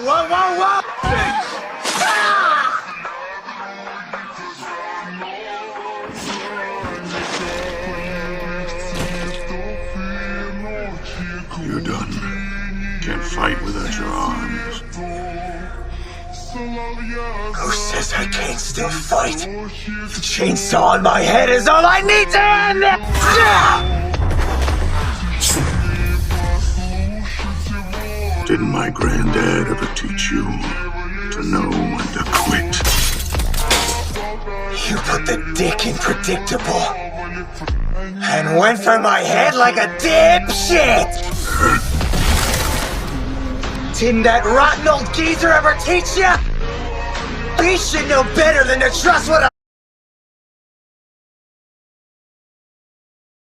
whoa, whoa, whoa! You're done. Can't fight without your arms. Who says I can't still fight? The chainsaw on my head is all I need to end it! Didn't my granddad ever teach you to know when to quit? You put the dick in predictable and went for my head like a dipshit! Didn't that rotten old geezer ever teach ya? He should know better than to trust what a